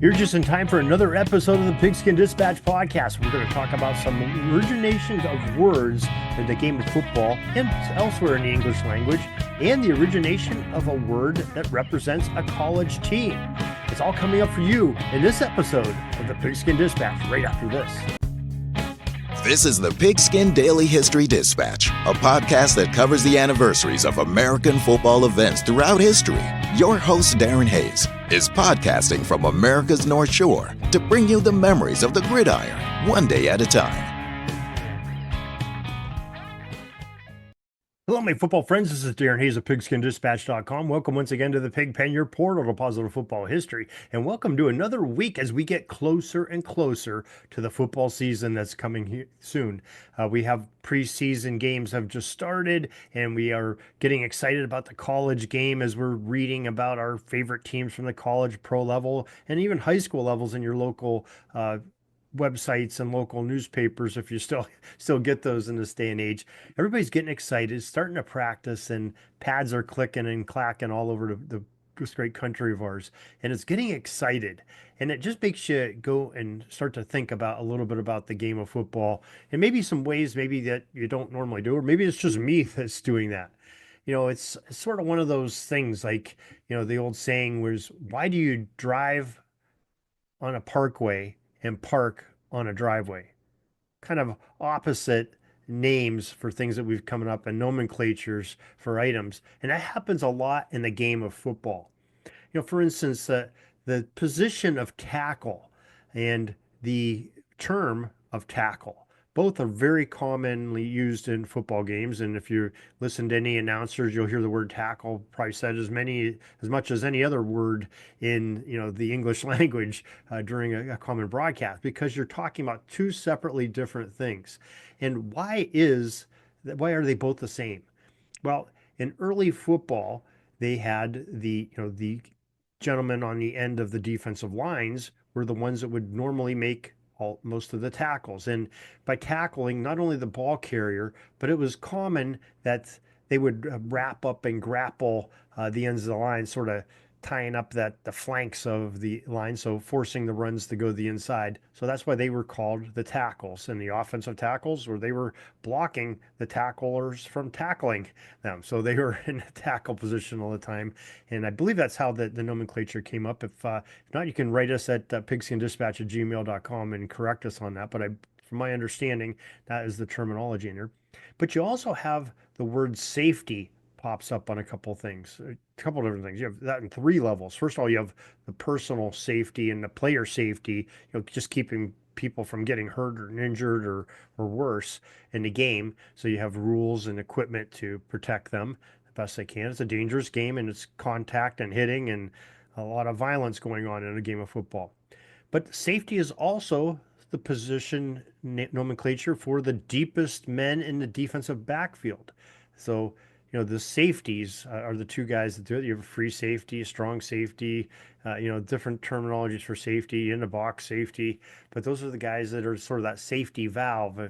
You're just in time for another episode of the Pigskin Dispatch podcast. We're going to talk about some originations of words in the game of football and elsewhere in the English language, and the origination of a word that represents a college team. It's all coming up for you in this episode of the Pigskin Dispatch right after this. This is the Pigskin Daily History Dispatch, a podcast that covers the anniversaries of American football events throughout history. Your host, Darren Hayes, is podcasting from America's North Shore to bring you the memories of the gridiron, one day at a time. Hello, my football friends. This is Darren Hayes of PigskinDispatch.com. Welcome once again to the Pig Pen, your portal to positive football history. And welcome to another week as we get closer and closer to the football season that's coming here soon. We have preseason games have just started, and we are getting excited about the college game as we're reading about our favorite teams from the college pro level and even high school levels in your local websites and local newspapers, if you still get those in this day and age. Everybody's getting excited, starting to practice, and pads are clicking and clacking all over this great country of ours, and it's getting excited. And it just makes you go and start to think about a little bit about the game of football, and maybe some ways maybe that you don't normally do, or maybe it's just me that's doing that. It's sort of one of those things, like, the old saying was, why do you drive on a parkway and park on a driveway? Kind of opposite names for things that we've coming up, and nomenclatures for items. And that happens a lot in the game of football. For instance, the position of tackle and the term of tackle, both are very commonly used in football games. And if you listen to any announcers, you'll hear the word tackle probably said as much as any other word in the English language during a common broadcast, because you're talking about two separately different things. And why are they both the same? Well, in early football, they had the gentlemen on the end of the defensive lines were the ones that would normally make most of the tackles. And by tackling, not only the ball carrier, but it was common that they would wrap up and grapple the ends of the line, sort of tying up the flanks of the line, so forcing the runs to go to the inside. So that's why they were called the tackles. And the offensive tackles, where they were blocking the tacklers from tackling them. So they were in a tackle position all the time. And I believe that's how the nomenclature came up. If not, you can write us at pigskindispatch@gmail.com and correct us on that. But from my understanding, that is the terminology in there. But you also have the word safety pops up on a couple of things, a couple of different things. You have that in three levels. First of all, you have the personal safety and the player safety, just keeping people from getting hurt or injured or worse in the game. So you have rules and equipment to protect them the best they can. It's a dangerous game, and it's contact and hitting and a lot of violence going on in a game of football. But safety is also the position nomenclature for the deepest men in the defensive backfield. So the safeties are the two guys that do it. You have a free safety, a strong safety, different terminologies for safety, in the box safety. But those are the guys that are sort of that safety valve.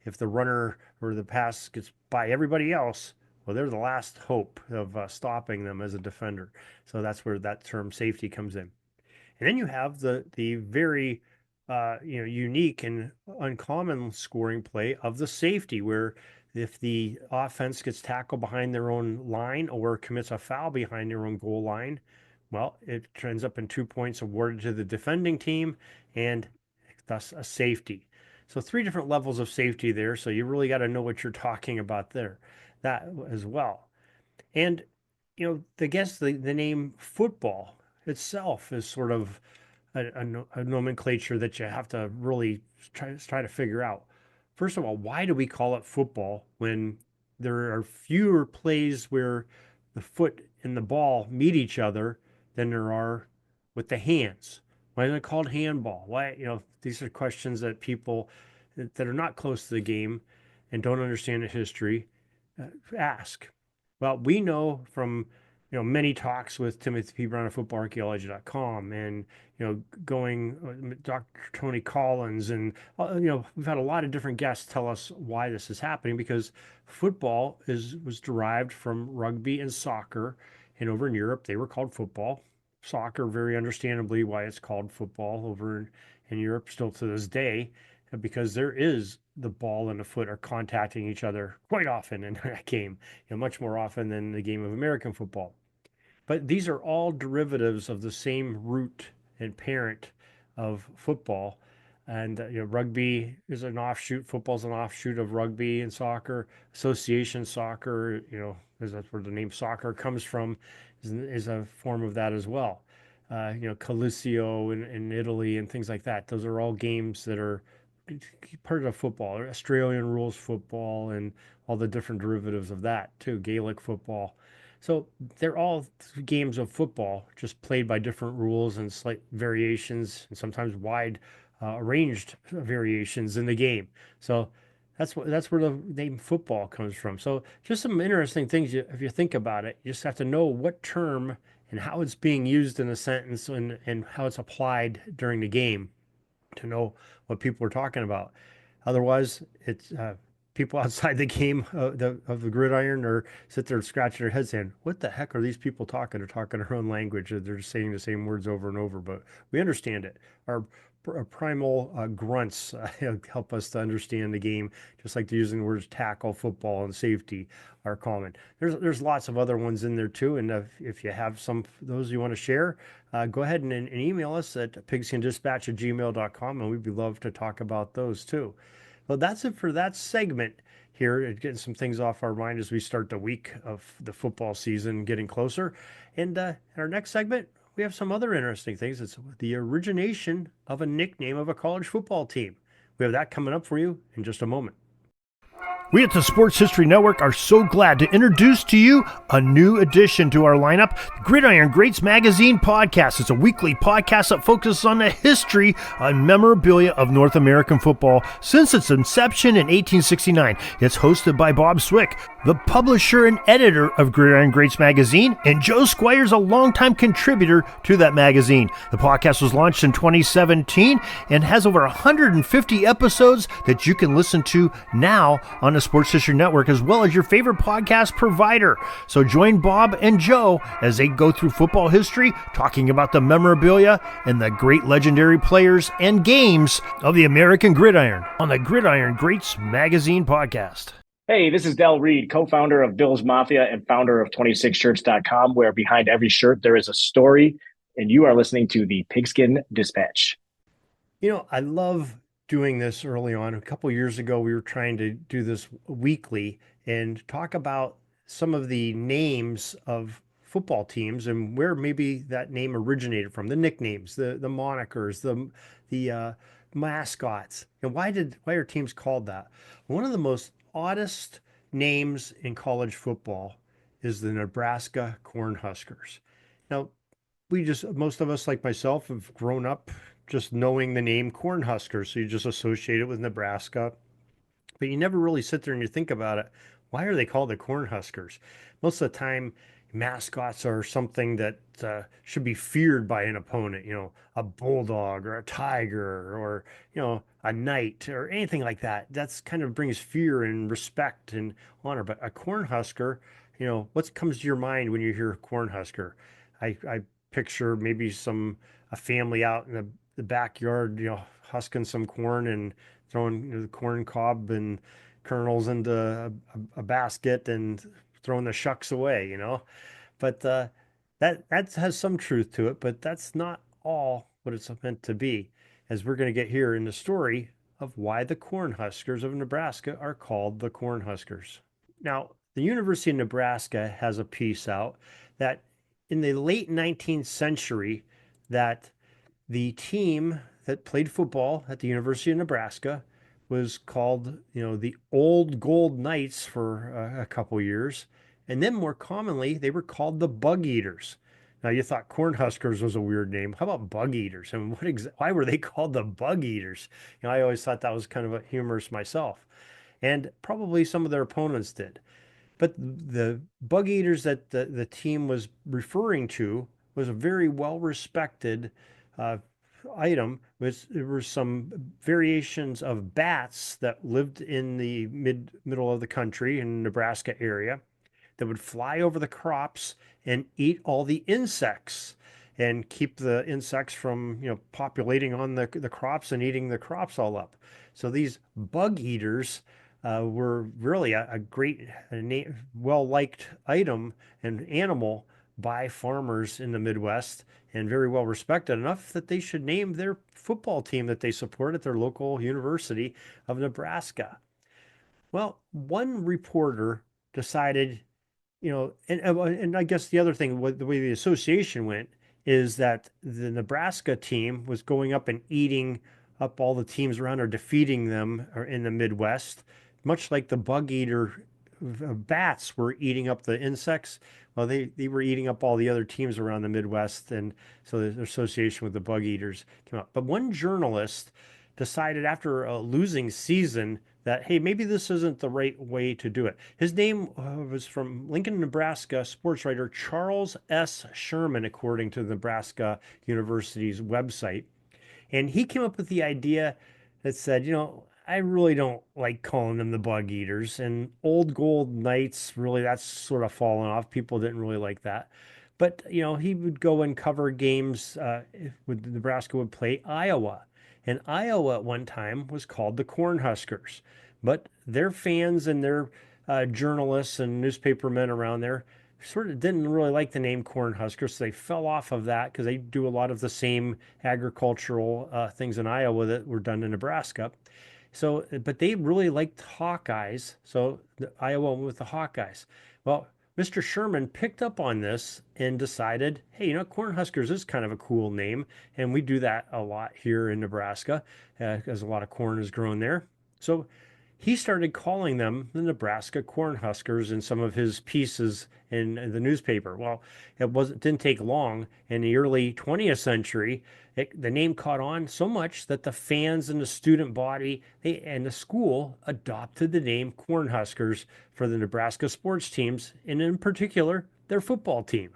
If the runner or the pass gets by everybody else, well, they're the last hope of stopping them as a defender. So that's where that term safety comes in. And then you have the very unique and uncommon scoring play of the safety, where if the offense gets tackled behind their own line or commits a foul behind their own goal line, well, it ends up in 2 points awarded to the defending team, and thus a safety. So three different levels of safety there. So you really got to know what you're talking about there, that as well. And the name football itself is sort of a nomenclature that you have to really try to figure out. First of all, why do we call it football when there are fewer plays where the foot and the ball meet each other than there are with the hands? Why is it called handball? Why, these are questions that people that are not close to the game and don't understand the history ask. Well, we know from many talks with Timothy P. Brown of footballarchaeology.com, and going Dr. Tony Collins, and we've had a lot of different guests tell us why this is happening, because football was derived from rugby and soccer, and over in Europe they were called football. soccer, very understandably why it's called football over in Europe still to this day, because there is the ball and the foot are contacting each other quite often in that game, much more often than the game of American football. But these are all derivatives of the same root and parent of football. And rugby is an offshoot. Football's an offshoot of rugby and soccer. Association soccer, that's where the name soccer comes from, is a form of that as well. Calcio in Italy and things like that. Those are all games that are part of football, Australian rules football, and all the different derivatives of that too, Gaelic football. So they're all games of football, just played by different rules and slight variations, and sometimes wide arranged variations in the game. So that's where the name football comes from. So just some interesting things. If you think about it, you just have to know what term and how it's being used in a sentence and how it's applied during the game to know what people are talking about. Otherwise, it's people outside the game of the gridiron or sit there scratching their heads saying, "What the heck are these people talking? They're talking their own language. They're just saying the same words over and over." But we understand it. Our primal grunts help us to understand the game, just like using the words tackle, football, and safety are common. There's lots of other ones in there too, and if you have some of those you want to share, go ahead and email us at pigskindispatch@gmail.com, and we'd be love to talk about those too. Well, that's it for that segment here, getting some things off our mind as we start the week of the football season getting closer. And in our next segment, we have some other interesting things. It's the origination of a nickname of a college football team. We have that coming up for you in just a moment. We at the Sports History Network are so glad to introduce to you a new addition to our lineup, Gridiron Greats Magazine Podcast. It's a weekly podcast that focuses on the history and memorabilia of North American football since its inception in 1869. It's hosted by Bob Swick, the publisher and editor of Gridiron Greats Magazine, and Joe Squire's a longtime contributor to that magazine. The podcast was launched in 2017 and has over 150 episodes that you can listen to now on the Sports History Network, as well as your favorite podcast provider. So join Bob and Joe as they go through football history, talking about the memorabilia and the great legendary players and games of the American gridiron on the Gridiron Greats Magazine Podcast. Hey, this is Del Reed, co-founder of Bill's Mafia and founder of 26shirts.com, where behind every shirt there is a story, and you are listening to the Pigskin Dispatch. I love doing this early on. A couple of years ago, we were trying to do this weekly and talk about some of the names of football teams and where maybe that name originated from, the nicknames, the monikers, the mascots, and why are teams called that? One of the most oddest names in college football is the Nebraska Cornhuskers. Now, most of us, like myself, have grown up just knowing the name Cornhuskers. So you just associate it with Nebraska, but you never really sit there and you think about it. Why are they called the Cornhuskers? Most of the time, mascots are something that should be feared by an opponent, a bulldog or a tiger or, a knight or anything like that. That's kind of brings fear and respect and honor. But a Cornhusker, what comes to your mind when you hear Cornhusker? I picture maybe a family out in the backyard, husking some corn and throwing the corn cob and kernels into a basket and throwing the shucks away, But that has some truth to it, but that's not all what it's meant to be, as we're going to get here in the story of why the Cornhuskers of Nebraska are called the Cornhuskers. Now, the University of Nebraska has a piece out that in the late 19th century, that the team that played football at the University of Nebraska was called, the Old Gold Knights for a couple years. And then more commonly, they were called the Bug Eaters. Now, you thought Cornhuskers was a weird name. How about Bug Eaters? And why were they called the Bug Eaters? I always thought that was kind of humorous myself. And probably some of their opponents did. But the Bug Eaters that the team was referring to was a very well-respected item. There were some variations of bats that lived in the middle of the country in Nebraska area that would fly over the crops and eat all the insects. and keep the insects from, populating on the crops and eating the crops all up. So these bug eaters were really a great, well-liked item and animal by farmers in the Midwest, and very well respected enough that they should name their football team that they support at their local University of Nebraska. Well, one reporter decided, and I guess the other thing, the way the association went, is that the Nebraska team was going up and eating up all the teams around, or defeating them in the Midwest, much like the bug eater bats were eating up the insects. Well, they were eating up all the other teams around the Midwest, and so the association with the bug eaters came up. But one journalist decided after a losing season that, hey, maybe this isn't the right way to do it. His name was from Lincoln, Nebraska sports writer Charles S. Sherman, according to the Nebraska University's website. And he came up with the idea that said, I really don't like calling them the bug eaters. And old gold knights, really, that's sort of fallen off. People didn't really like that. But, he would go and cover games with Nebraska would play Iowa. And Iowa at one time was called the Cornhuskers. But their fans and their journalists and newspapermen around there sort of didn't really like the name Cornhuskers, so they fell off of that because they do a lot of the same agricultural things in Iowa that were done in Nebraska. So, but they really liked Hawkeyes, so Iowa went with the Hawkeyes. Well, Mr. Sherman picked up on this and decided, hey, Cornhuskers is kind of a cool name, and we do that a lot here in Nebraska because a lot of corn is grown there. So he started calling them the Nebraska Cornhuskers in some of his pieces in the newspaper. Well, it didn't take long. In the early 20th century, the name caught on so much that the fans and the student body and the school adopted the name Cornhuskers for the Nebraska sports teams, and in particular, their football team.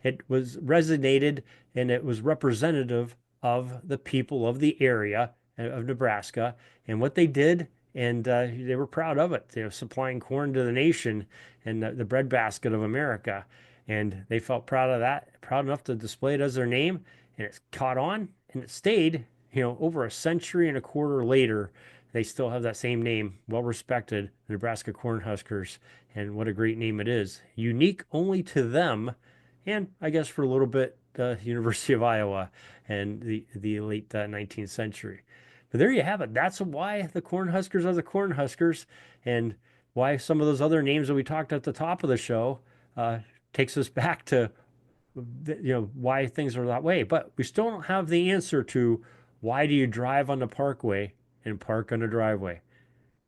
It was resonated and it was representative of the people of the area of Nebraska and what they did. And they were proud of it. They were supplying corn to the nation and the breadbasket of America. And they felt proud of that, proud enough to display it as their name. And it caught on and it stayed, over a century and a quarter later. They still have that same name, well respected, the Nebraska Cornhuskers. And what a great name it is. Unique only to them. And I guess for a little bit, the University of Iowa and the late 19th century. But there you have it. That's why the Cornhuskers are the Cornhuskers, and why some of those other names that we talked at the top of the show takes us back to, why things are that way. But we still don't have the answer to why do you drive on the parkway and park on the driveway.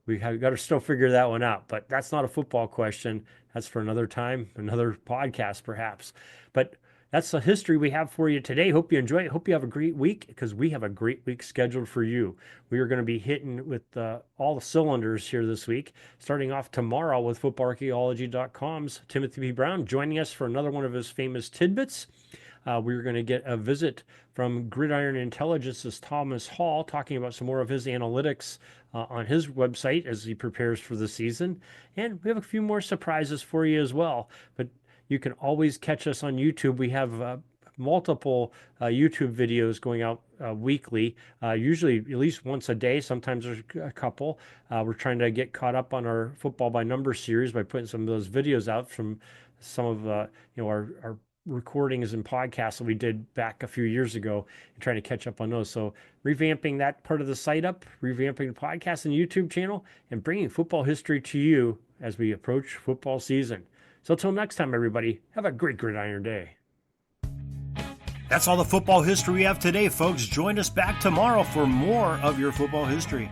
We have got to still figure that one out. But that's not a football question. That's for another time, another podcast perhaps. But that's the history we have for you today. Hope you enjoy it. Hope you have a great week, because we have a great week scheduled for you. We are going to be hitting with all the cylinders here this week, starting off tomorrow with footballarchaeology.com's Timothy B. Brown joining us for another one of his famous tidbits. We're going to get a visit from Gridiron Intelligence's Thomas Hall, talking about some more of his analytics on his website as he prepares for the season. And we have a few more surprises for you as well. But you can always catch us on YouTube. We have multiple YouTube videos going out weekly, usually at least once a day. Sometimes there's a couple. We're trying to get caught up on our Football by Numbers series by putting some of those videos out from some of our recordings and podcasts that we did back a few years ago, and trying to catch up on those. So revamping that part of the site up, revamping the podcast and YouTube channel, and bringing football history to you as we approach football season. So until next time, everybody, have a great Gridiron Day. That's all the football history we have today, folks. Join us back tomorrow for more of your football history.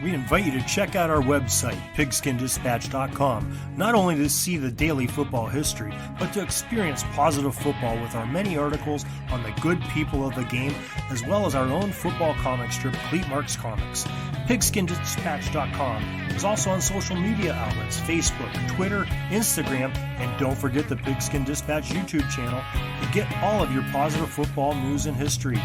We invite you to check out our website, pigskindispatch.com, not only to see the daily football history, but to experience positive football with our many articles on the good people of the game, as well as our own football comic strip, Cleat Marks Comics. Pigskindispatch.com is also on social media outlets, Facebook, Twitter, Instagram, and don't forget the Pigskin Dispatch YouTube channel to get all of your positive football news and history.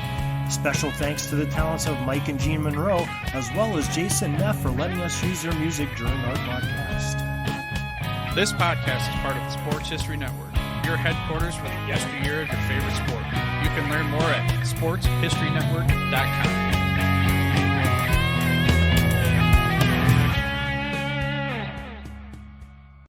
Special thanks to the talents of Mike and Gene Monroe, as well as Jason Neff, for letting us use their music during our podcast. This podcast is part of the Sports History Network. your headquarters for the yesteryear of your favorite sport. You can learn more at sportshistorynetwork.com.